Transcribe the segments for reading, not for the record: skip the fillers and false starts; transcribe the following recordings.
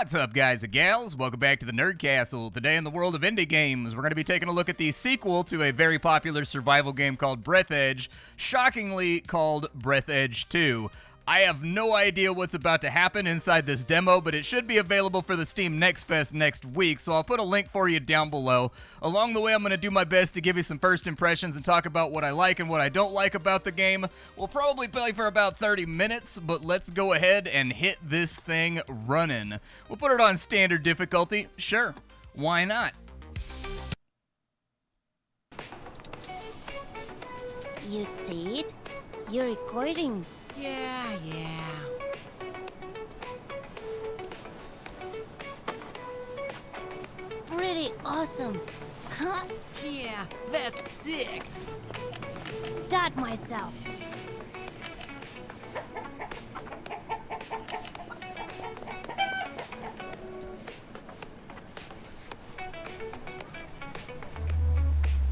What's up, guys and gals? Welcome back to the Nerd Castle. Today in the world of indie games, we're going to be taking a look at the sequel to a very popular survival game called Breathedge, shockingly called Breathedge 2. I have no idea what's about to happen inside this demo, but it should be available for the Steam Next Fest next week, so I'll put a link for you down below. Along the way, I'm going to do my best to give you some first impressions and talk about what I like and what I don't like about the game. We'll probably play for about 30 minutes, but let's go ahead and hit this thing running. We'll put it on standard difficulty. Sure, why not? You see it? You're recording. Yeah. Pretty awesome. Huh? Yeah, that's sick. Dot myself.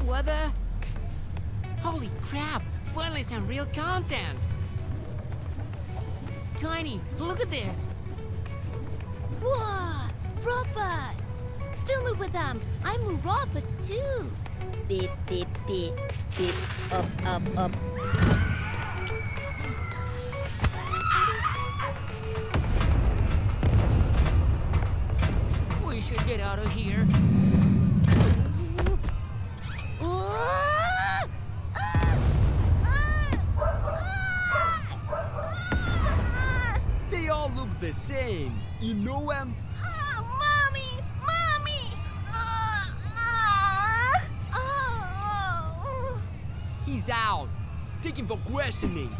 What the? Holy crap, finally some real content. Tiny, look at this. Whoa! Robots! Film it with them. I'm robots too. Beep, beep, beep, beep. Up, up, up. We should get out of here. They all look the same. You know them? Mommy! Mommy! He's out. Take him for questioning.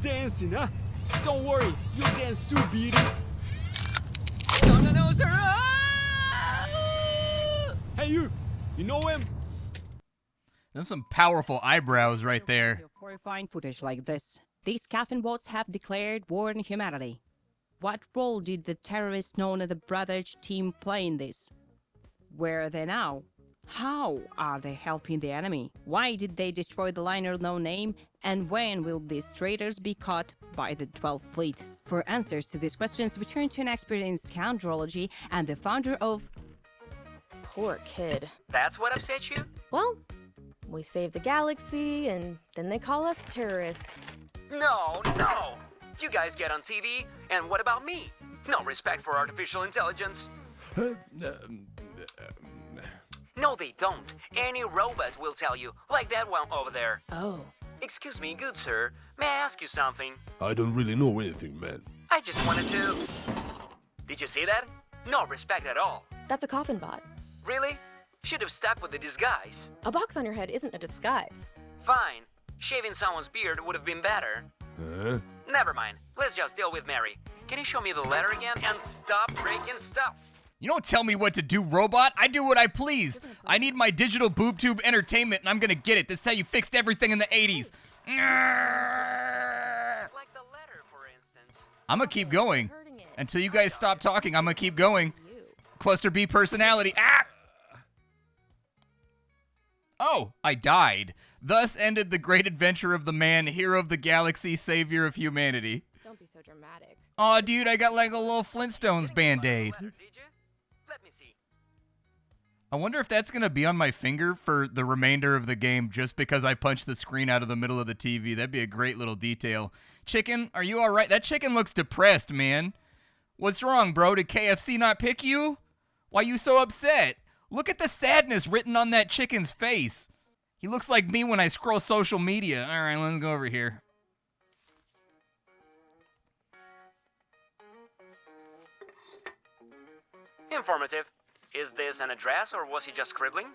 Dancing, huh? Don't worry, you'll dance too, Beauty. No, sir! Hey, you know him? There's some powerful eyebrows right there. Horrifying footage like this. These Caffin bots have declared war on humanity. What role did the terrorists known as the Breathedge team play in this? Where are they now? How are they helping the enemy? Why did they destroy the liner no name? And when will these traitors be caught by the 12th Fleet? For answers to these questions, we turn to an expert in scoundrelology and the founder of... Poor kid. That's what upset you? Well, we saved the galaxy, and then they call us terrorists. No. You guys get on TV, and what about me? No respect for artificial intelligence. No, they don't. Any robot will tell you, like that one over there. Oh. Excuse me, good sir. May I ask you something? I don't really know anything, man. I just wanted to... Did you see that? No respect at all. That's a coffin bot. Really? Should have stuck with the disguise. A box on your head isn't a disguise. Fine. Shaving someone's beard would have been better. Never mind. Let's just deal with Mary. Can you show me the letter again and stop breaking stuff? You don't tell me what to do, robot. I do what I please. I need my digital boob tube entertainment, and I'm gonna get it. This is how you fixed everything in the 80s. Like the letter, for instance. I'm gonna keep going. Until you guys stop talking, I'm gonna keep going. Cluster B personality. Ah! Oh, I died. Thus ended the great adventure of the man, hero of the galaxy, savior of humanity. Don't be so dramatic. Aw, dude, I got like a little Flintstones Band-Aid. Did you? Let me see. I wonder if that's gonna be on my finger for the remainder of the game just because I punched the screen out of the middle of the TV. That'd be a great little detail. Chicken, are you alright? That chicken looks depressed, man. What's wrong, bro? Did KFC not pick you? Why you so upset? Look at the sadness written on that chicken's face. He looks like me when I scroll social media. All right, let's go over here. Informative. Is this an address or was he just scribbling?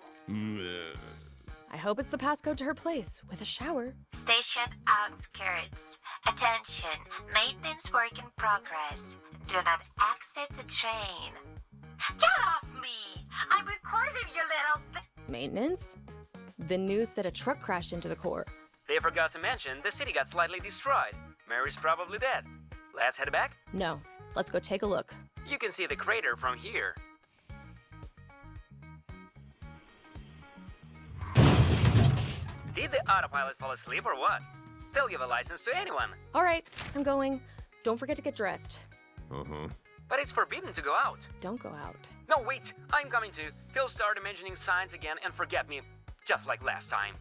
I hope it's the passcode to her place, with a shower. Station outskirts. Attention. Maintenance work in progress. Do not exit the train. Get off me! I'm recording, you little Maintenance? The news said a truck crashed into the core. They forgot to mention the city got slightly destroyed. Mary's probably dead. Let's head back. No, let's go take a look. You can see the crater from here. Did the autopilot fall asleep or what? They'll give a license to anyone. All right, I'm going. Don't forget to get dressed. but it's forbidden to go out. Don't go out. No, wait, I'm coming too. He'll start imagining signs again and forget me, just like last time.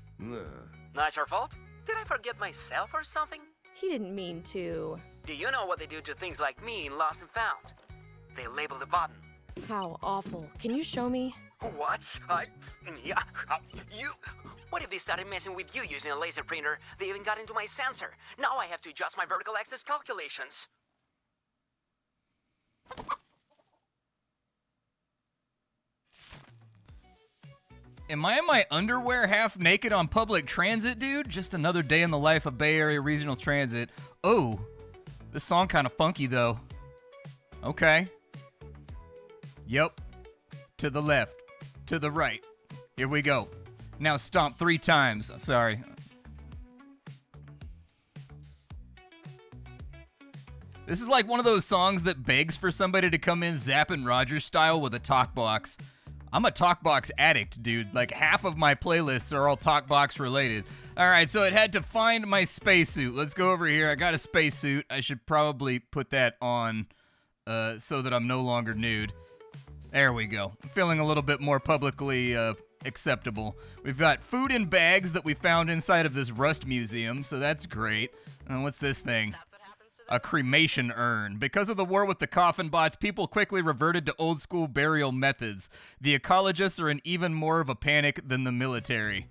Not your fault? Did I forget myself or something? He didn't mean to. Do you know what they do to things like me in Lost and Found? They label the button. How awful. Can you show me? What? You... What if they started messing with you using a laser printer? They even got into my sensor. Now I have to adjust my vertical axis calculations. Am I in my underwear half naked on public transit, dude? Just another day in the life of Bay Area Regional Transit. Oh, this song kind of funky, though. Okay. Yep. To the left. To the right. Here we go. Now stomp 3 times. Sorry. This is like one of those songs that begs for somebody to come in Zapp and Rogers style with a talk box. I'm a talk box addict, dude. Like half of my playlists are all talk box related. All right, so it had to find my spacesuit. Let's go over here. I got a spacesuit. I should probably put that on so that I'm no longer nude. There we go. I'm feeling a little bit more publicly acceptable. We've got food in bags that we found inside of this Rust Museum, so that's great. What's this thing? A cremation urn. Because of the war with the coffin bots, people quickly reverted to old school burial methods. The ecologists are in even more of a panic than the military.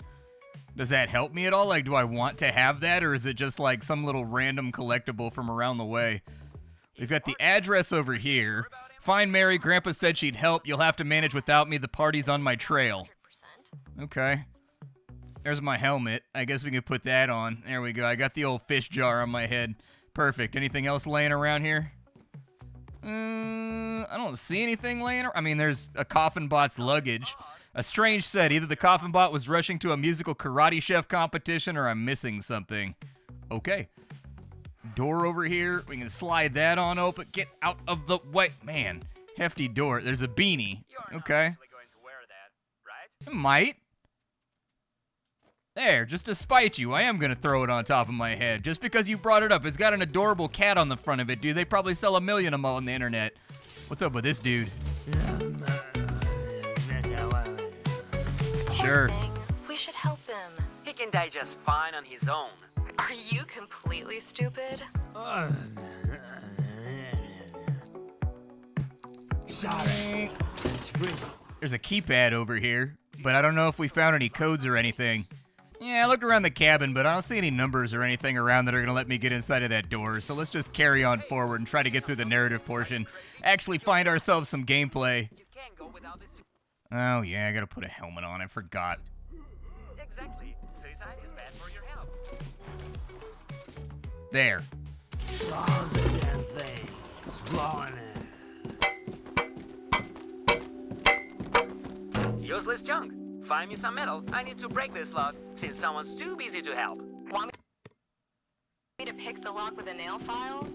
Does that help me at all? Like, do I want to have that, or is it just like some little random collectible from around the way? We've got the address over here. Find Mary. Grandpa said she'd help. You'll have to manage without me. The party's on my trail. Okay. There's my helmet. I guess we could put that on. There we go. I got the old fish jar on my head. Perfect. Anything else laying around here? I don't see anything laying around. I mean, there's a coffin bot's luggage. A strange set. Either the coffin bot was rushing to a musical karate chef competition or I'm missing something. Okay. Door over here. We can slide that on open. Get out of the way. Man, hefty door. There's a beanie. Okay. Going to wear that, right? I might. There, just to spite you, I am going to throw it on top of my head. Just because you brought it up. It's got an adorable cat on the front of it, dude. They probably sell 1 million of them on the internet. What's up with this dude? Sure. Poor thing. We should help him. He can die just fine on his own. Are you completely stupid? Sorry. There's a keypad over here, but I don't know if we found any codes or anything. Yeah, I looked around the cabin, but I don't see any numbers or anything around that are going to let me get inside of that door, so let's just carry on forward and try to get through the narrative portion. Actually find ourselves some gameplay. You can't go without this. Oh, yeah, I got to put a helmet on. I forgot. Exactly. Suicide is bad for your health. There. Useless junk. Find me some metal. I need to break this lock since someone's too busy to help. Want me to pick the lock with a nail file?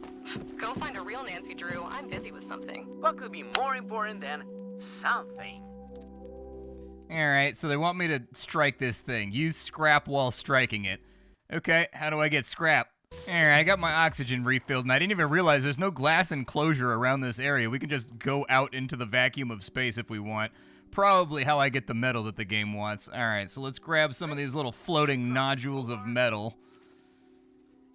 Go find a real Nancy Drew. I'm busy with something. What could be more important than something? Alright, so they want me to strike this thing. Use scrap while striking it. Okay, how do I get scrap? Alright, I got my oxygen refilled, and I didn't even realize there's no glass enclosure around this area. We can just go out into the vacuum of space if we want. Probably how I get the metal that the game wants. Alright, so let's grab some of these little floating nodules of metal.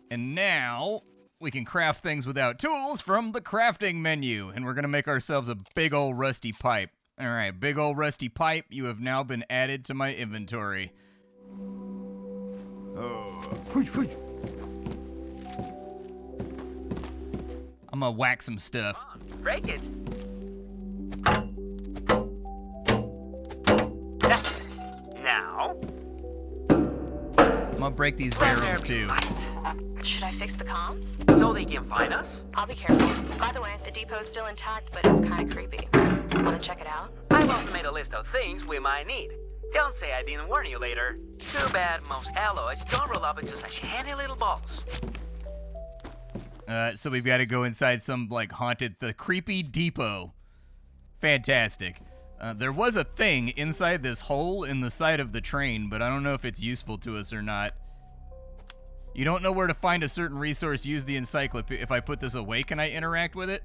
And now, we can craft things without tools from the crafting menu. And we're going to make ourselves a big old rusty pipe. Alright, big old rusty pipe, you have now been added to my inventory. I'm gonna whack some stuff. Come on, break it. That's it. Now, I'm gonna break these barrels too. right. Should I fix the comms? So they can find us? I'll be careful. By the way, the depot's still intact, but it's kind of creepy. Want to check it out? I've also made a list of things we might need. Don't say I didn't warn you later. Too bad most alloys don't roll up into such handy little balls. So we've got to go inside some, like, the creepy depot. Fantastic. There was a thing inside this hole in the side of the train, but I don't know if it's useful to us or not. You don't know where to find a certain resource, use the encyclopedia. If I put this away, can I interact with it?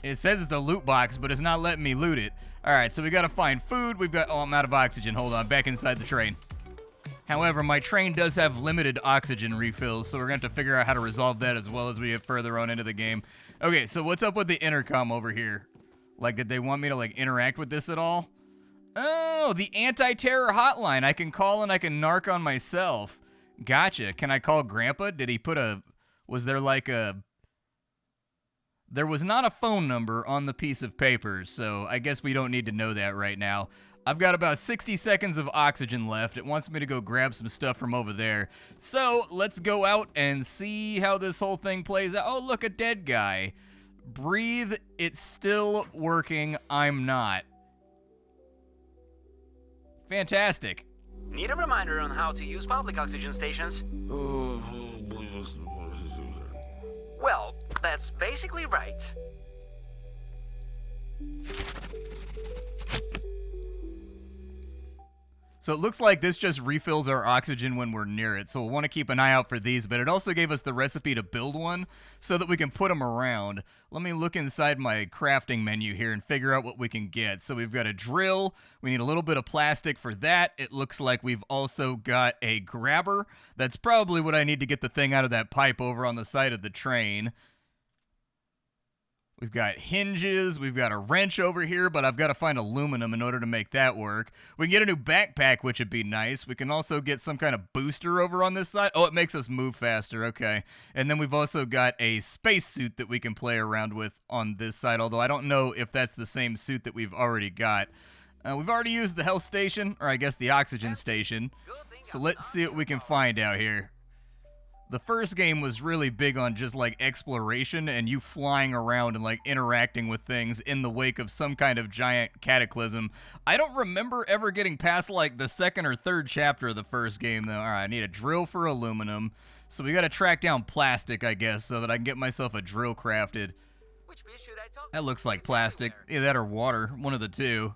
It says it's a loot box, but it's not letting me loot it. All right, so we got to find food. We've got... Oh, I'm out of oxygen. Hold on. Back inside the train. However, my train does have limited oxygen refills, so we're going to have to figure out how to resolve that as well as we get further on into the game. Okay, so what's up with the intercom over here? Like, did they want me to, like, interact with this at all? Oh, the anti-terror hotline. I can call and I can narc on myself. Gotcha. Can I call Grandpa? Did he put a... Was there, like, a... There was not a phone number on the piece of paper, so I guess we don't need to know that right now. I've got about 60 seconds of oxygen left. It wants me to go grab some stuff from over there. So let's go out and see how this whole thing plays out. Oh, look, a dead guy. Breathe. It's still working. I'm not. Fantastic. Need a reminder on how to use public oxygen stations? Well, that's basically right. So it looks like this just refills our oxygen when we're near it, so we'll want to keep an eye out for these, but it also gave us the recipe to build one so that we can put them around. Let me look inside my crafting menu here and figure out what we can get. So we've got a drill. We need a little bit of plastic for that. It looks like we've also got a grabber. That's probably what I need to get the thing out of that pipe over on the side of the train. We've got hinges, we've got a wrench over here, but I've got to find aluminum in order to make that work. We can get a new backpack, which would be nice. We can also get some kind of booster over on this side. Oh, it makes us move faster, okay. And then we've also got a spacesuit that we can play around with on this side, although I don't know if that's the same suit that we've already got. We've already used the health station, or I guess the oxygen station, so let's see what we can find out here. The first game was really big on just, like, exploration and you flying around and, like, interacting with things in the wake of some kind of giant cataclysm. I don't remember ever getting past, like, the second or third chapter of the first game, though. All right, I need a drill for aluminum. So we got to track down plastic, I guess, so that I can get myself a drill crafted. Which piece should I talk That looks like plastic. Yeah, that or water. One of the two.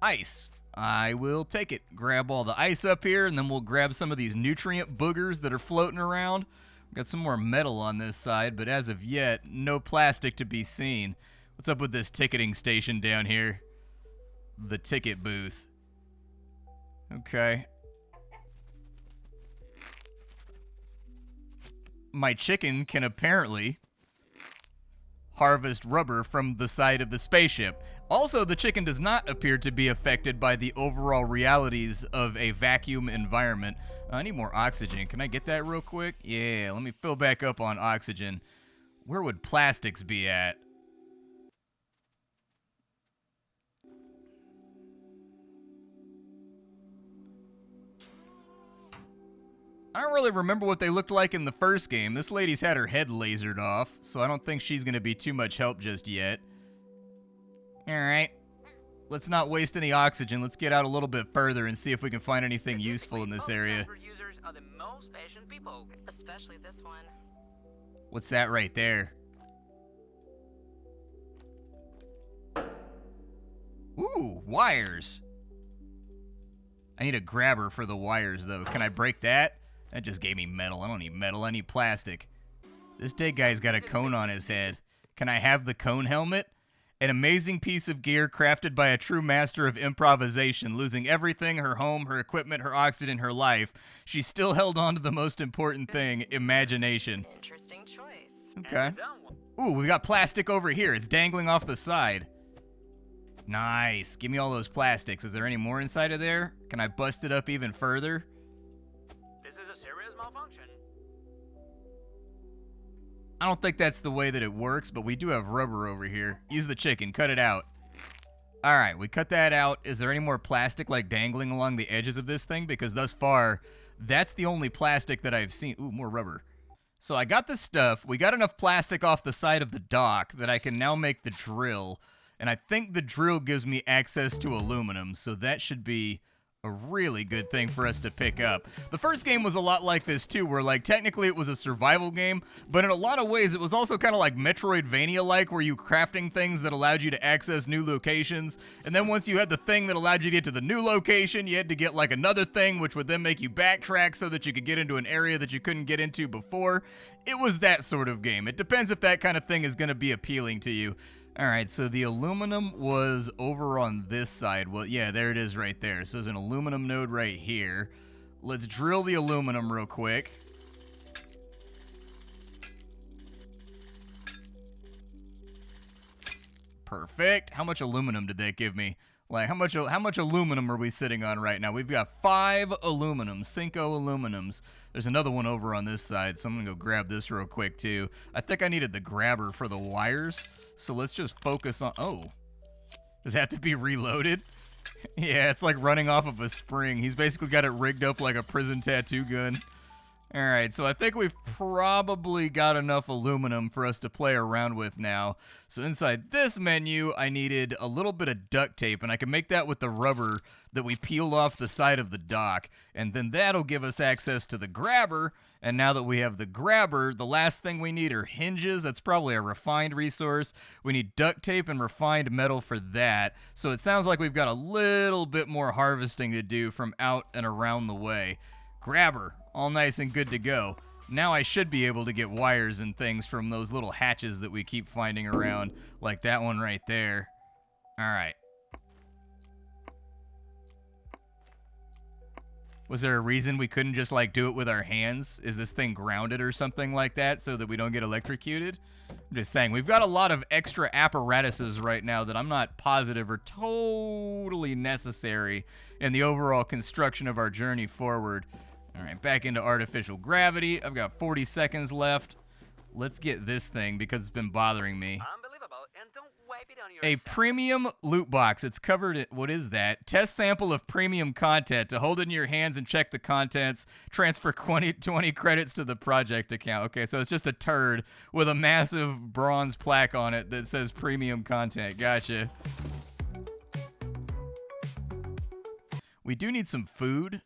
Ice. I will take it. Grab all the ice up here, and then we'll grab some of these nutrient boogers that are floating around. We've got some more metal on this side, but as of yet, no plastic to be seen. What's up with this ticketing station down here? The ticket booth. Okay. My chicken can apparently harvest rubber from the side of the spaceship. Also, the chicken does not appear to be affected by the overall realities of a vacuum environment. I need more oxygen. Can I get that real quick? Yeah, let me fill back up on oxygen. Where would plastics be at? I don't really remember what they looked like in the first game. This lady's had her head lasered off, so I don't think she's going to be too much help just yet. Alright. Let's not waste any oxygen. Let's get out a little bit further and see if we can find anything useful in this area. Users are the most patient people. Especially this one. What's that right there? Ooh, wires. I need a grabber for the wires, though. Can I break that? That just gave me metal. I don't need metal. I need plastic. This dead guy's got a cone on his head. Can I have the cone helmet? An amazing piece of gear crafted by a true master of improvisation. Losing everything, her home, her equipment, her oxygen, her life. She still held on to the most important thing, imagination. Interesting choice. Okay. Ooh, we got plastic over here. It's dangling off the side. Nice. Give me all those plastics. Is there any more inside of there? Can I bust it up even further? This is a serious malfunction. I don't think that's the way that it works, but we do have rubber over here. Use the chicken. Cut it out. All right, we cut that out. Is there any more plastic, like, dangling along the edges of this thing? Because thus far, that's the only plastic that I've seen. Ooh, more rubber. So I got the stuff. We got enough plastic off the side of the dock that I can now make the drill. And I think the drill gives me access to aluminum, so that should be a really good thing for us to pick up. The first game was a lot like this too, where like technically it was a survival game, but in a lot of ways it was also kind of like Metroidvania-like, where you crafting things that allowed you to access new locations, and then once you had the thing that allowed you to get to the new location, you had to get like another thing, which would then make you backtrack so that you could get into an area that you couldn't get into before. It was that sort of game. It depends if that kind of thing is going to be appealing to you. All right, so the aluminum was over on this side. Well, yeah, there it is right there. So there's an aluminum node right here. Let's drill the aluminum real quick. Perfect. How much aluminum did that give me? Like, how much aluminum are we sitting on right now? We've got 5 aluminums, 5 aluminums. There's another one over on this side, so I'm going to go grab this real quick, too. I think I needed the grabber for the wires, so let's just focus on... Oh. Does that have to be reloaded? Yeah, it's like running off of a spring. He's basically got it rigged up like a prison tattoo gun. All right, so I think we've probably got enough aluminum for us to play around with now. So inside this menu, I needed a little bit of duct tape, and I can make that with the rubber that we peeled off the side of the dock. And then that'll give us access to the grabber. And now that we have the grabber, the last thing we need are hinges. That's probably a refined resource. We need duct tape and refined metal for that. So it sounds like we've got a little bit more harvesting to do from out and around the way. Grabber, all nice and good to go. Now I should be able to get wires and things from those little hatches that we keep finding around, like that one right there. All right. Was there a reason we couldn't just like do it with our hands? Is this thing grounded or something like that so that we don't get electrocuted? I'm just saying, we've got a lot of extra apparatuses right now that I'm not positive are totally necessary in the overall construction of our journey forward. All right, back into artificial gravity. I've got 40 seconds left. Let's get this thing because it's been bothering me. Unbelievable, and don't wipe it on A yourself. premium loot box. It's covered in, what is that? Test sample of premium content. To hold it in your hands and check the contents. Transfer 20 credits to the project account. Okay, so it's just a turd with a massive bronze plaque on it that says premium content. Gotcha. We do need some food,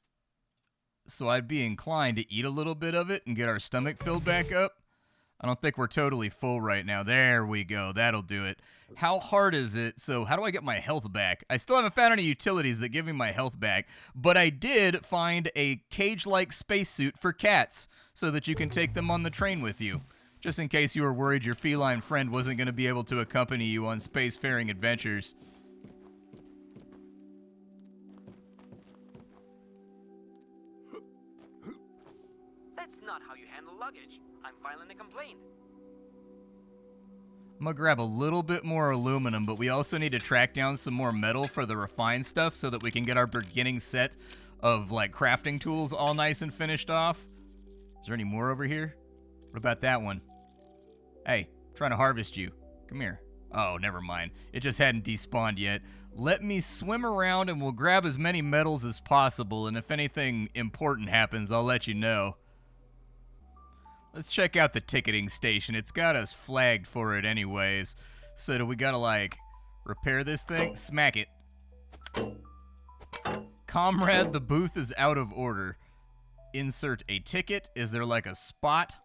so I'd be inclined to eat a little bit of it and get our stomach filled back up. I don't think we're totally full right now. There we go. That'll do it. How hard is it? So how do I get my health back? I still haven't found any utilities that give me my health back, but I did find a cage-like spacesuit for cats so that you can take them on the train with you, just in case you were worried your feline friend wasn't going to be able to accompany you on spacefaring adventures. That's not how you handle luggage. I'm filing a complaint. I'm gonna grab a little bit more aluminum, but we also need to track down some more metal for the refined stuff so that we can get our beginning set of like crafting tools all nice and finished off. Is there any more over here? What about that one? Hey, I'm trying to harvest you. Come here. Oh, never mind. It just hadn't despawned yet. Let me swim around and we'll grab as many metals as possible, and if anything important happens, I'll let you know. Let's check out the ticketing station. It's got us flagged for it anyways. So do we gotta, like, repair this thing? Smack it. Comrade, the booth is out of order. Insert a ticket. Is there, like, a spot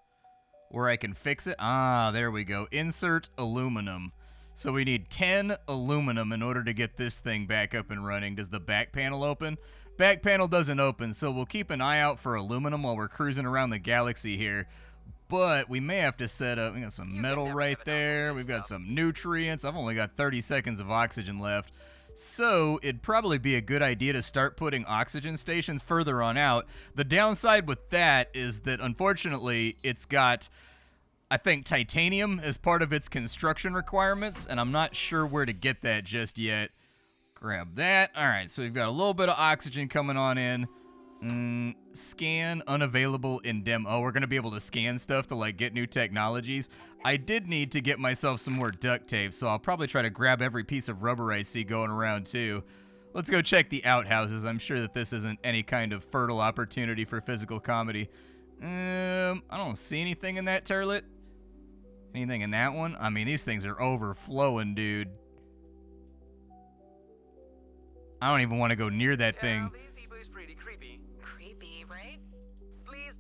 where I can fix it? Ah, there we go. Insert aluminum. So we need 10 aluminum in order to get this thing back up and running. Does the back panel open? Back panel doesn't open, so we'll keep an eye out for aluminum while we're cruising around the galaxy here. But we may have to set up, we got some metal right there, we've got some nutrients, I've only got 30 seconds of oxygen left. So it'd probably be a good idea to start putting oxygen stations further on out. The downside with that is that unfortunately it's got, I think, titanium as part of its construction requirements, and I'm not sure where to get that just yet. Grab that. All right, so we've got a little bit of oxygen coming on in. Scan unavailable in demo. Oh, we're going to be able to scan stuff to, like, get new technologies. I did need to get myself some more duct tape, so I'll probably try to grab every piece of rubber I see going around, too. Let's go check the outhouses. I'm sure that this isn't any kind of fertile opportunity for physical comedy. I don't see anything in that turlet. Anything in that one? I mean, these things are overflowing, dude. I don't even want to go near that thing.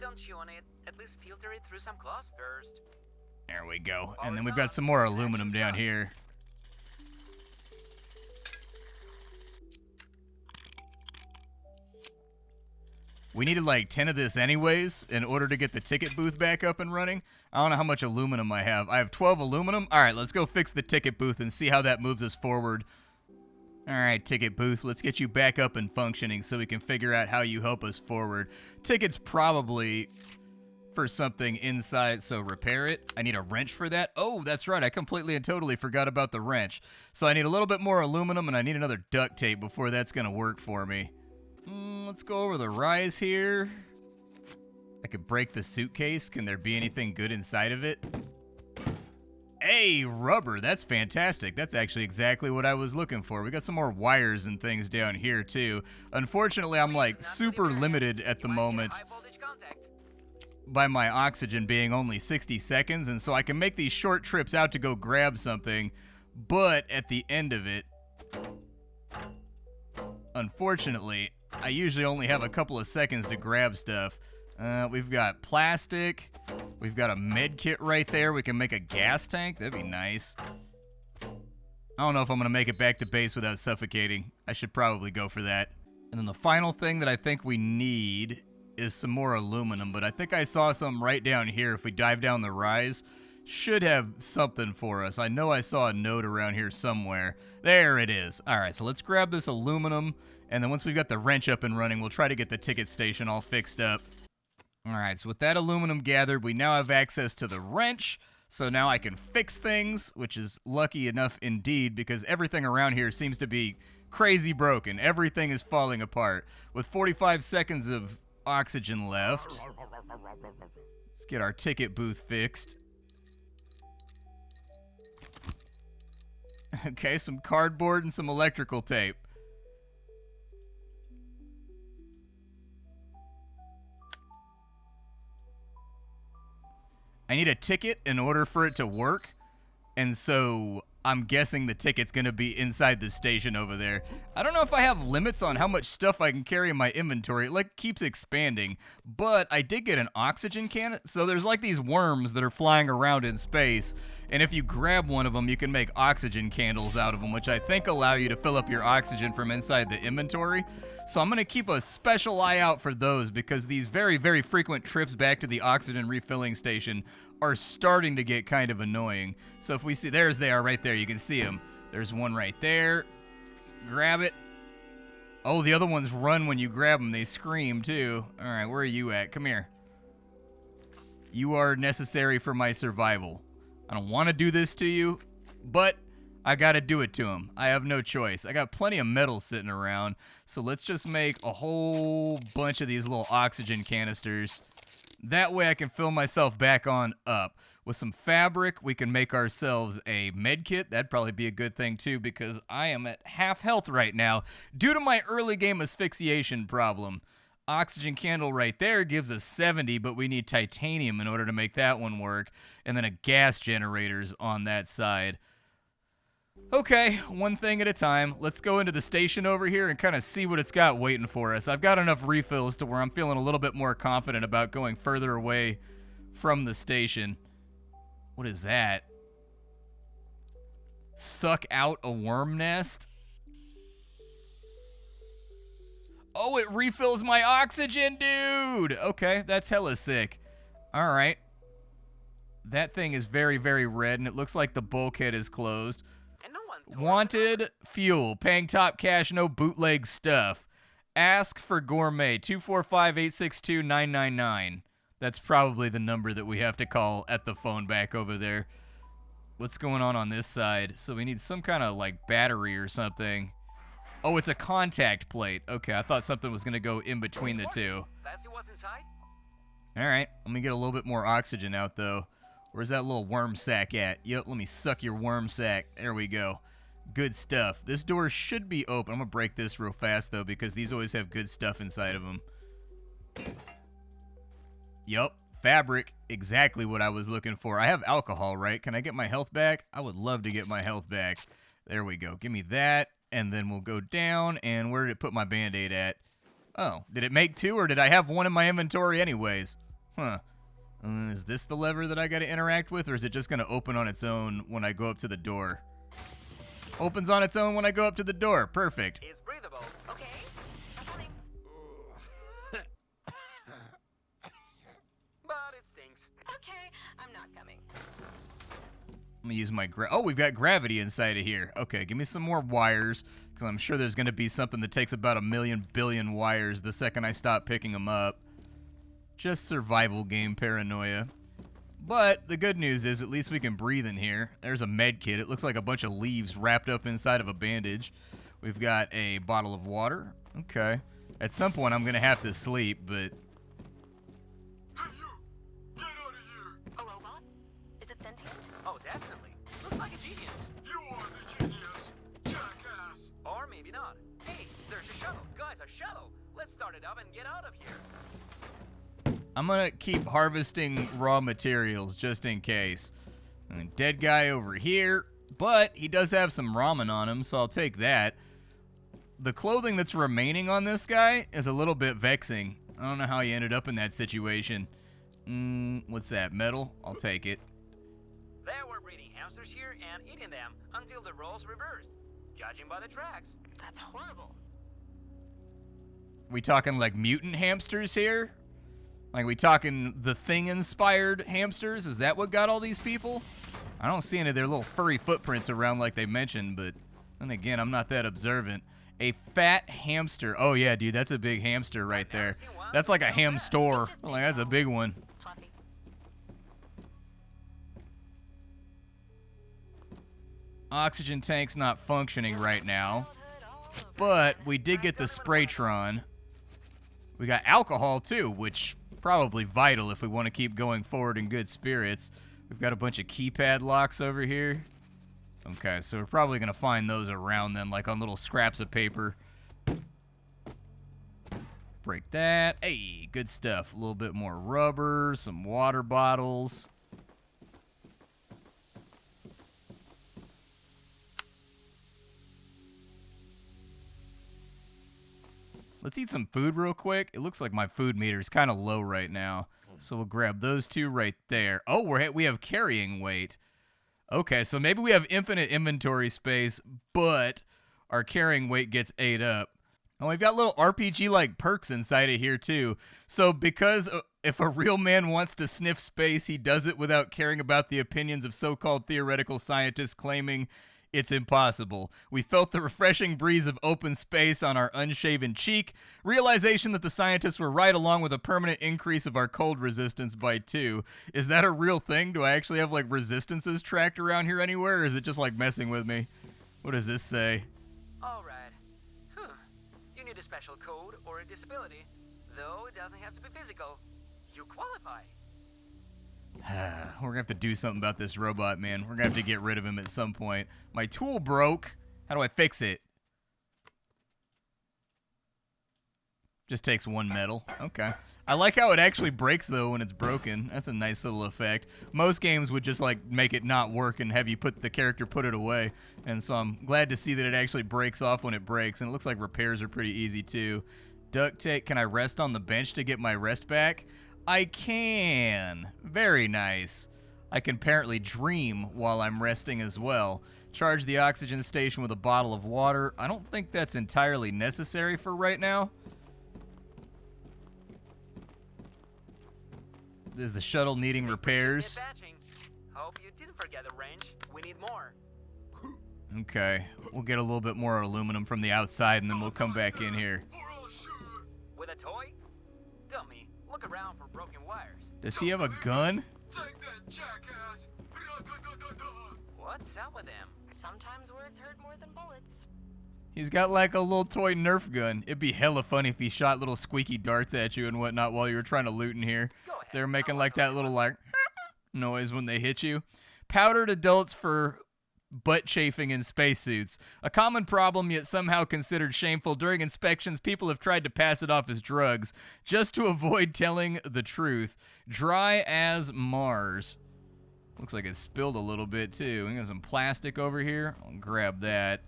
don't chew on it. At least filter it through some cloths first. There we go. And then we've got some more aluminum down here. We needed like 10 of this anyways in order to get the ticket booth back up and running. I don't know how much aluminum I have. I have 12 aluminum. All right, let's go fix the ticket booth and see how that moves us forward. All right, ticket booth, let's get you back up and functioning so we can figure out how you help us forward. Ticket's probably for something inside, so repair it. I need a wrench for that. Oh, that's right, I completely and totally forgot about the wrench. So I need a little bit more aluminum and I need another duct tape before that's gonna work for me. Let's go over the rise here. I could break the suitcase. Can there be anything good inside of it? Hey, rubber. That's fantastic. That's actually exactly what I was looking for. We got some more wires and things down here, too. Unfortunately, I'm like super limited at the moment by my oxygen being only 60 seconds, and so I can make these short trips out to go grab something, but at the end of it, unfortunately, I usually only have a couple of seconds to grab stuff. We've got plastic. We've got a med kit right there. We can make a gas tank. That'd be nice. I don't know if I'm going to make it back to base without suffocating. I should probably go for that. And then the final thing that I think we need is some more aluminum, but I think I saw some right down here. If we dive down the rise, should have something for us. I know I saw a note around here somewhere. There it is. All right, so let's grab this aluminum, and then once we've got the wrench up and running, we'll try to get the ticket station all fixed up. All right, so with that aluminum gathered, we now have access to the wrench, so now I can fix things, which is lucky enough indeed, because everything around here seems to be crazy broken. Everything is falling apart. With 45 seconds of oxygen left, let's get our ticket booth fixed. Okay, some cardboard and some electrical tape. I need a ticket in order for it to work, and so I'm guessing the ticket's going to be inside the station over there. I don't know if I have limits on how much stuff I can carry in my inventory. It like keeps expanding, but I did get an oxygen can. So there's like these worms that are flying around in space, and if you grab one of them, you can make oxygen candles out of them, which I think allow you to fill up your oxygen from inside the inventory. So I'm going to keep a special eye out for those, because these very, very frequent trips back to the oxygen refilling station are starting to get kind of annoying. So if we see, there's they are right there. You can see them. There's one right there. Grab it. Oh, the other ones run when you grab them. They scream too. All right, where are you at? Come here. You are necessary for my survival. I don't want to do this to you, but I got to do it to him. I have no choice. I got plenty of metal sitting around, so let's just make a whole bunch of these little oxygen canisters. That way I can fill myself back on up. With some fabric, we can make ourselves a med kit. That'd probably be a good thing too, because I am at half health right now due to my early game asphyxiation problem. Oxygen candle right there gives us 70, but we need titanium in order to make that one work. And then a gas generator's on that side. Okay, one thing at a time. Let's go into the station over here and kind of see what it's got waiting for us. I've got enough refills to where I'm feeling a little bit more confident about going further away from the station. What is that? Suck out a worm nest? Oh, it refills my oxygen, dude! Okay, that's hella sick. All right. That thing is very, very red, and it looks like the bulkhead is closed. Wanted fuel, paying top cash, no bootleg stuff. Ask for gourmet, 245-862-999. That's probably the number that we have to call at the phone back over there. What's going on this side? So we need some kind of like battery or something. Oh, it's a contact plate. Okay, I thought something was going to go in between the two. Let's see what's inside. All right, let me get a little bit more oxygen out though. Where's that little worm sack at? Yep, let me suck your worm sack. There we go. Good stuff. This door should be open. I'm going to break this real fast, though, because these always have good stuff inside of them. Yup. Fabric. Exactly what I was looking for. I have alcohol, right? Can I get my health back? I would love to get my health back. There we go. Give me that, and then we'll go down, and where did it put my Band-Aid at? Oh, did it make two, or did I have one in my inventory anyways? Huh. Is this the lever that I got to interact with, or is it just going to open on its own when I go up to the door? Opens on its own when I go up to the door. Perfect. It's breathable. Okay, I'm coming. But it stinks. Okay, I'm not coming. Let me use my oh, we've got gravity inside of here. Okay, give me some more wires, because I'm sure there's going to be something that takes about 1,000,000 billion wires the second I stop picking them up. Just survival game paranoia. But the good news is at least we can breathe in here. There's a med kit. It looks like a bunch of leaves wrapped up inside of a bandage. We've got a bottle of water. Okay. At some point I'm going to have to sleep, but... Hey, you! Get out of here! A robot? Is it sentient? Oh, definitely. Looks like a genius. You are the genius, jackass! Or maybe not. Hey, there's a shuttle. Guys, a shuttle. Let's start it up and get out of here. I'm going to keep harvesting raw materials just in case. And dead guy over here, but he does have some ramen on him, so I'll take that. The clothing that's remaining on this guy is a little bit vexing. I don't know how he ended up in that situation. What's that, metal? I'll take it. There were breeding hamsters here and eating them until the roles reversed. Judging by the tracks. That's horrible. We talking like mutant hamsters here? Like, we talking The Thing-inspired hamsters? Is that what got all these people? I don't see any of their little furry footprints around like they mentioned, but then again, I'm not that observant. A fat hamster. Oh, yeah, dude, that's a big hamster right there. That's like a ham store. Like, that's a big one. Fluffy. Oxygen tank's not functioning right now, but we did get the spraytron. We got alcohol, too, which... probably vital if we want to keep going forward in good spirits. We've got a bunch of keypad locks over here. Okay, so we're probably going to find those around then, like on little scraps of paper. Break that. Hey, good stuff. A little bit more rubber, some water bottles. Let's eat some food real quick. It looks like my food meter is kind of low right now. So we'll grab those two right there. Oh, we have carrying weight. Okay, so maybe we have infinite inventory space, but our carrying weight gets ate up. And we've got little RPG-like perks inside of here, too. So because if a real man wants to sniff space, he does it without caring about the opinions of so-called theoretical scientists claiming it's impossible. We felt the refreshing breeze of open space on our unshaven cheek, realization that the scientists were right along with a permanent increase of our cold resistance by 2. Is that a real thing? Do I actually have, like, resistances tracked around here anywhere, or is it just, like, messing with me? What does this say? All right. You need a special code or a disability, though it doesn't have to be physical. You qualify. We're gonna have to do something about this robot, man. We're gonna have to get rid of him at some point. My tool broke. How do I fix it? Just takes 1 metal. Okay. I like how it actually breaks, though, when it's broken. That's a nice little effect. Most games would just, like, make it not work and have you put the character put it away. And so I'm glad to see that it actually breaks off when it breaks. And it looks like repairs are pretty easy, too. Duct tape. Can I rest on the bench to get my rest back? I can. Very nice. I can apparently dream while I'm resting as well. Charge the oxygen station with a bottle of water. I don't think that's entirely necessary for right now. Is the shuttle needing repairs? Dispatching. Hope you didn't forget the wrench. We need more. Okay. We'll get a little bit more aluminum from the outside and then we'll come back in here. With a toy? Dummy. Look around for broken wires. Does he have a gun? Take that, jackass! What's up with him? Sometimes words hurt more than bullets. He's got like a little toy Nerf gun. It'd be hella funny if he shot little squeaky darts at you and whatnot while you were trying to loot in here. Go ahead. They're making like that little like noise when they hit you. Powdered adults for butt chafing in spacesuits. A common problem, yet somehow considered shameful. During inspections, people have tried to pass it off as drugs, just to avoid telling the truth. Dry as Mars. Looks like it spilled a little bit, too. We got some plastic over here. I'll grab that.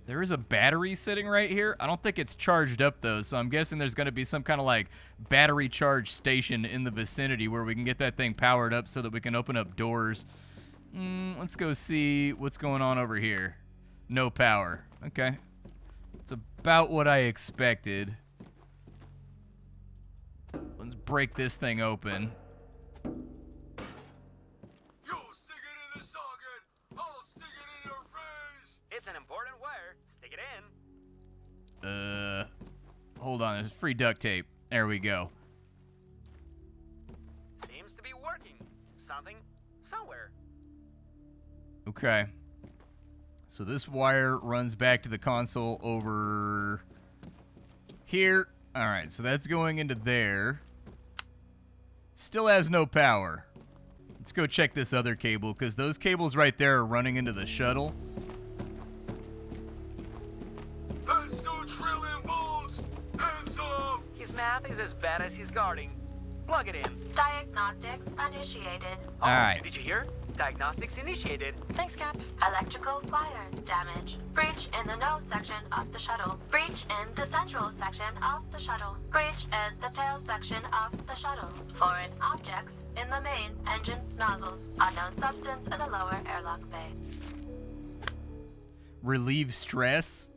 There is a battery sitting right here. I don't think it's charged up, though, so I'm guessing there's going to be some kind of, like, battery charge station in the vicinity where we can get that thing powered up so that we can open up doors. Let's go see what's going on over here. No power. Okay. It's about what I expected. Let's break this thing open. You stick it in the socket. I'll stick it in your face. It's an important wire. Stick it in. Hold on. There's free duct tape. There we go. Seems to be working. Something, somewhere. Okay. So this wire runs back to the console over here. All right, so that's going into there. Still has no power. Let's go check this other cable, because those cables right there are running into the shuttle. That's 2 trillion volts. Hands off. His math is as bad as his guarding. Plug it in. Diagnostics initiated. Oh, All right. Did you hear? Diagnostics initiated. Thanks, Cap. Electrical wire damage. Breach in the nose section of the shuttle. Breach in the central section of the shuttle. Breach in the tail section of the shuttle. Foreign objects in the main engine nozzles. Unknown substance in the lower airlock bay. Relieve stress.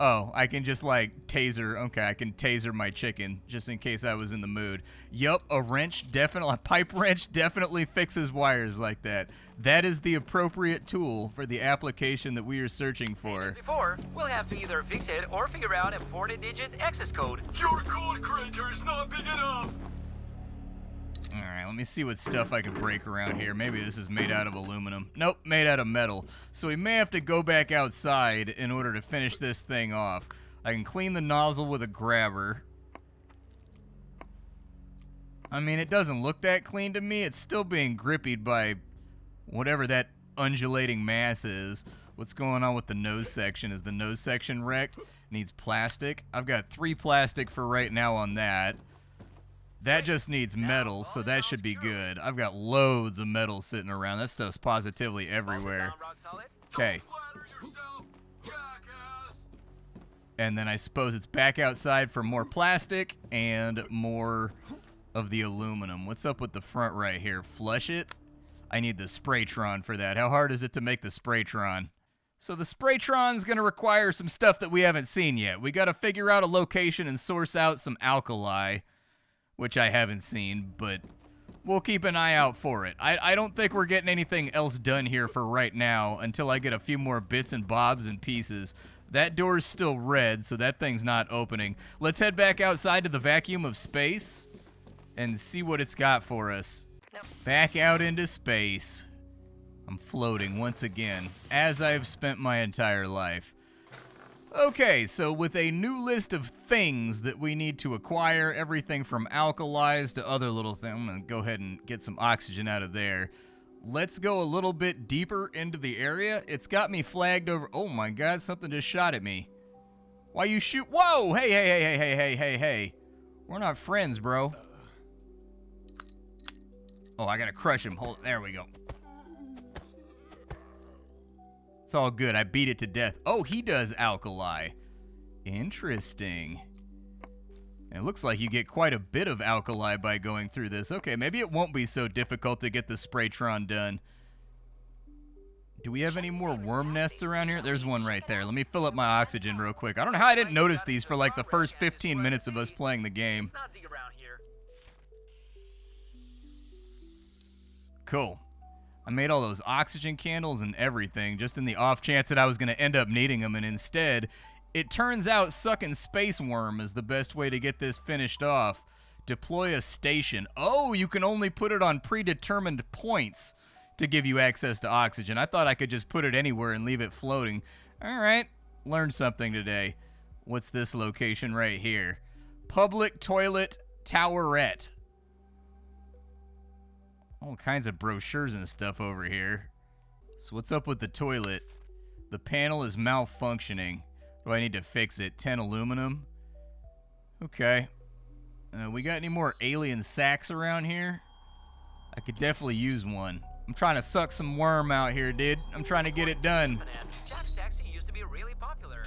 Oh, I can just like taser. Okay, I can taser my chicken just in case I was in the mood. Yup, a wrench definitely, a pipe wrench definitely fixes wires like that. That is the appropriate tool for the application that we are searching Same for. as before, we'll have to either fix it or figure out a 40-digit access code. Your code cracker is not big enough. All right, let me see what stuff I can break around here. Maybe this is made out of aluminum. Nope, made out of metal. So we may have to go back outside in order to finish this thing off. I can clean the nozzle with a grabber. I mean, it doesn't look that clean to me. It's still being grippied by whatever that undulating mass is. What's going on with the nose section? Is the nose section wrecked? Needs plastic. I've got 3 plastic for right now on that. That just needs metal, so that should be good. I've got loads of metal sitting around. That stuff's positively everywhere. Okay. Flatter yourself, jackass. And then I suppose it's back outside for more plastic and more of the aluminum. What's up with the front right here? Flush it? I need the spraytron for that. How hard is it to make the spraytron? So the spraytron's going to require some stuff that we haven't seen yet. We got to figure out a location and source out some alkali, which I haven't seen, but we'll keep an eye out for it. I don't think we're getting anything else done here for right now until I get a few more bits and bobs and pieces. That door's still red, so that thing's not opening. Let's head back outside to the vacuum of space and see what it's got for us. Back out into space. I'm floating once again, as I've spent my entire life. Okay, so with a new list of things that we need to acquire, everything from alkalis to other little things. I'm going to go ahead and get some oxygen out of there. Let's go a little bit deeper into the area. It's got me flagged over. Oh my god, something just shot at me. Why you shoot? Whoa! Hey, hey, hey, hey, hey, hey, hey, hey. We're not friends, bro. Oh, I gotta crush him. Hold. There we go. It's all good. I beat it to death. Oh, he does alkali. Interesting. And it looks like you get quite a bit of alkali by going through this. Okay, maybe it won't be so difficult to get the spraytron done. Do we have any more worm nests around here? There's one right there. Let me fill up my oxygen real quick. I don't know how I didn't notice these for like the first 15 minutes of us playing the game. Let's not dig around here. Cool. I made all those oxygen candles and everything just in the off chance that I was going to end up needing them, and instead, it turns out sucking space worm is the best way to get this finished off. Deploy a station. Oh, you can only put it on predetermined points to give you access to oxygen. I thought I could just put it anywhere and leave it floating. All right, learned something today. What's this location right here? Public toilet towerette. All kinds of brochures and stuff over here. So what's up with the toilet? The panel is malfunctioning. Do I need to fix it? 10 aluminum? Okay. We got any more alien sacks around here? I could definitely use one. I'm trying to suck some worm out here, dude. I'm trying to get it done. Jack's taxi used to be really popular.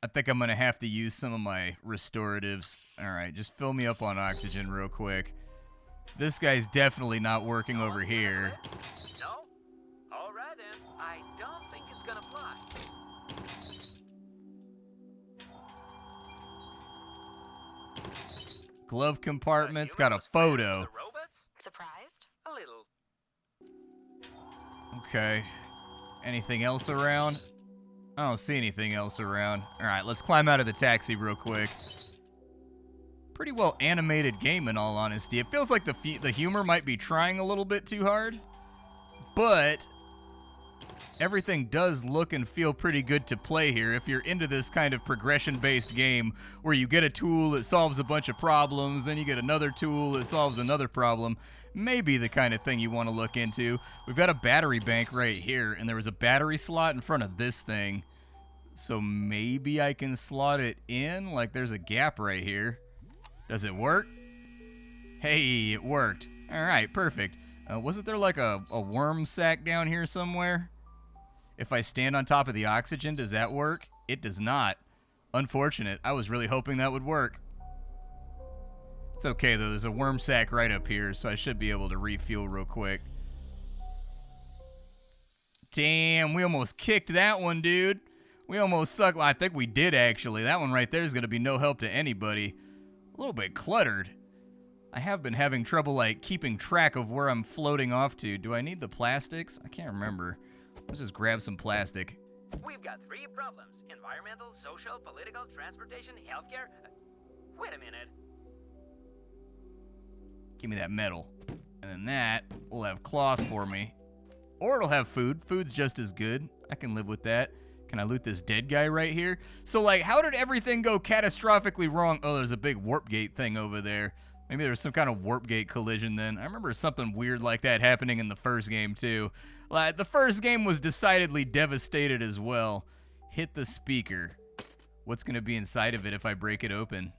I think I'm gonna have to use some of my restoratives. All right, just fill me up on oxygen real quick. This guy's definitely not working over here. No? All right then. I don't think it's gonna fly. Glove compartment's got a photo. The robots? Surprised? A little. Okay. Anything else around? I don't see anything else around. All right, let's climb out of the taxi real quick. Pretty well animated game, in all honesty. It feels like the humor might be trying a little bit too hard, but everything does look and feel pretty good to play here if you're into this kind of progression-based game where you get a tool that solves a bunch of problems, then you get another tool that solves another problem. Maybe the kind of thing you want to look into. We've got a battery bank right here, and there was a battery slot in front of this thing. So maybe I can slot it in? Like there's a gap right here. Does it work? Hey, it worked. All right, perfect. Wasn't there like a worm sack down here somewhere? If I stand on top of the oxygen, does that work? It does not. Unfortunate. I was really hoping that would work. It's okay, though. There's a worm sack right up here, so I should be able to refuel real quick. Damn, we almost kicked that one, dude. We almost sucked. Well, I think we did, actually. That one right there is going to be no help to anybody. A little bit cluttered. I have been having trouble, like, keeping track of where I'm floating off to. Do I need the plastics? I can't remember. Let's just grab some plastic. We've got 3 problems. Environmental, social, political, transportation, healthcare. Wait a minute. Give me that metal. And then that will have cloth for me. Or it'll have food. Food's just as good. I can live with that. Can I loot this dead guy right here? So, like, how did everything go catastrophically wrong? Oh, there's a big warp gate thing over there. Maybe there was some kind of warp gate collision then. I remember something weird like that happening in the first game, too. Like, the first game was decidedly devastated as well. Hit the speaker. What's going to be inside of it if I break it open?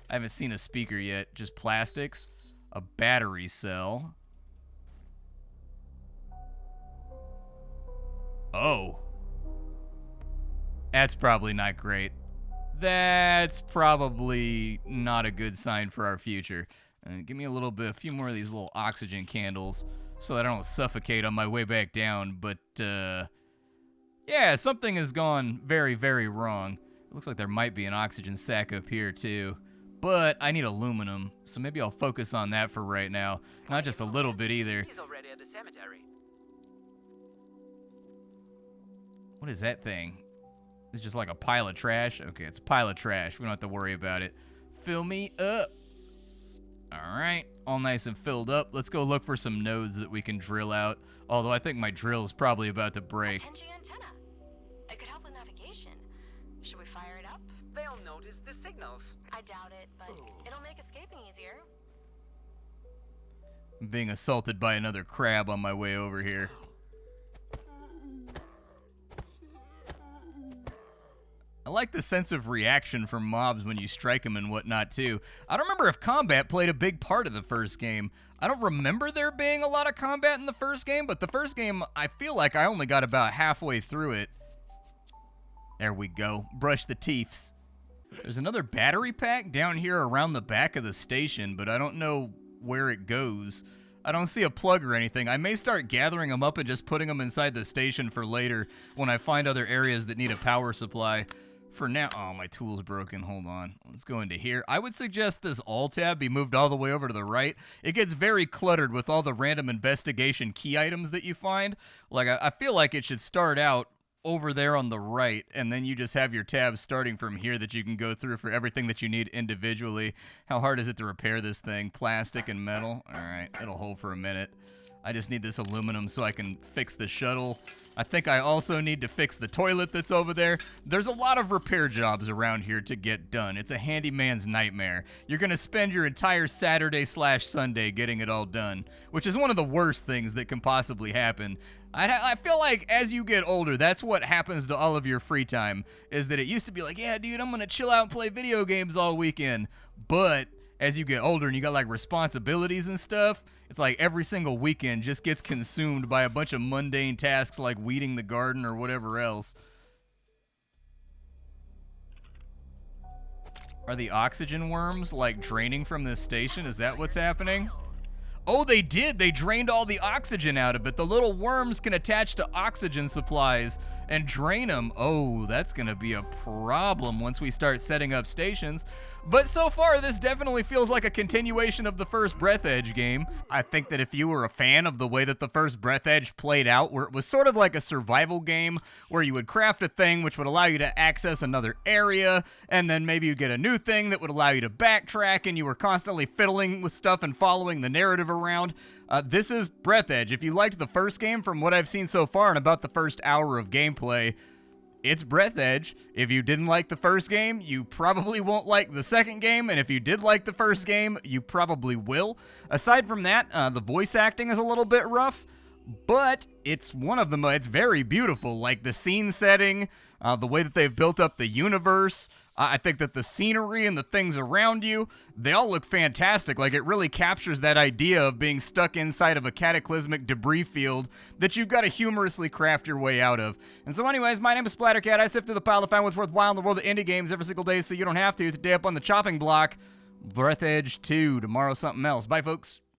I haven't seen a speaker yet. Just plastics. A battery cell. Oh. That's probably not great. That's probably not a good sign for our future. Give me a few more of these little oxygen candles so that I don't suffocate on my way back down. But, yeah, something has gone very, very wrong. It looks like there might be an oxygen sac up here, too. But I need aluminum, so maybe I'll focus on that for right now. Not just a little bit either. He's already at the cemetery. What is that thing? It's just like a pile of trash? Okay, it's a pile of trash. We don't have to worry about it. Fill me up. All right, all nice and filled up. Let's go look for some nodes that we can drill out. Although I think my drill is probably about to break. Attention antenna. It could help with navigation. Should we fire it up? They'll notice the signals. I doubt it, but it'll make escaping easier. I'm being assaulted by another crab on my way over here. I like the sense of reaction from mobs when you strike them and whatnot, too. I don't remember if combat played a big part of the first game. I don't remember there being a lot of combat in the first game, but the first game, I feel like I only got about halfway through it. There we go. Brush the teeths. There's another battery pack down here around the back of the station, but I don't know where it goes. I don't see a plug or anything. I may start gathering them up and just putting them inside the station for later when I find other areas that need a power supply. For now, oh, my tool's broken. Hold on. Let's go into here. I would suggest this all tab be moved all the way over to the right. It gets very cluttered with all the random investigation key items that you find. Like, I feel like it should start out over there on the right, and then you just have your tabs starting from here that you can go through for everything that you need individually. How hard is it to repair this thing? Plastic and metal? All right, it'll hold for a minute. I just need this aluminum so I can fix the shuttle. I think I also need to fix the toilet that's over there. There's a lot of repair jobs around here to get done. It's a handyman's nightmare. You're going to spend your entire Saturday/Sunday getting it all done, which is one of the worst things that can possibly happen. I feel like as you get older, that's what happens to all of your free time, is that it used to be like, yeah, dude, I'm going to chill out and play video games all weekend. But as you get older and you got like responsibilities and stuff, it's like every single weekend just gets consumed by a bunch of mundane tasks like weeding the garden or whatever else. Are the oxygen worms like draining from this station? Is that what's happening? Oh, they did. They drained all the oxygen out of it. The little worms can attach to oxygen supplies and drain them. Oh, that's going to be a problem once we start setting up stations. But so far, this definitely feels like a continuation of the first Breathedge game. I think that if you were a fan of the way that the first Breathedge played out, where it was sort of like a survival game, where you would craft a thing which would allow you to access another area, and then maybe you get a new thing that would allow you to backtrack, and you were constantly fiddling with stuff and following the narrative around. This is Breathedge. If you liked the first game from what I've seen so far and about the first hour of gameplay, it's Breathedge. If you didn't like the first game, you probably won't like the second game, and if you did like the first game, you probably will. Aside from that, the voice acting is a little bit rough, but it's it's very beautiful. Like the scene setting, the way that they've built up the universe. I think that the scenery and the things around you, they all look fantastic. Like, it really captures that idea of being stuck inside of a cataclysmic debris field that you've got to humorously craft your way out of. And so anyways, my name is Splattercat. I sift through the pile to find what's worthwhile in the world of indie games every single day so you don't have to. Today up on the chopping block, Breathedge 2. Tomorrow something else. Bye, folks.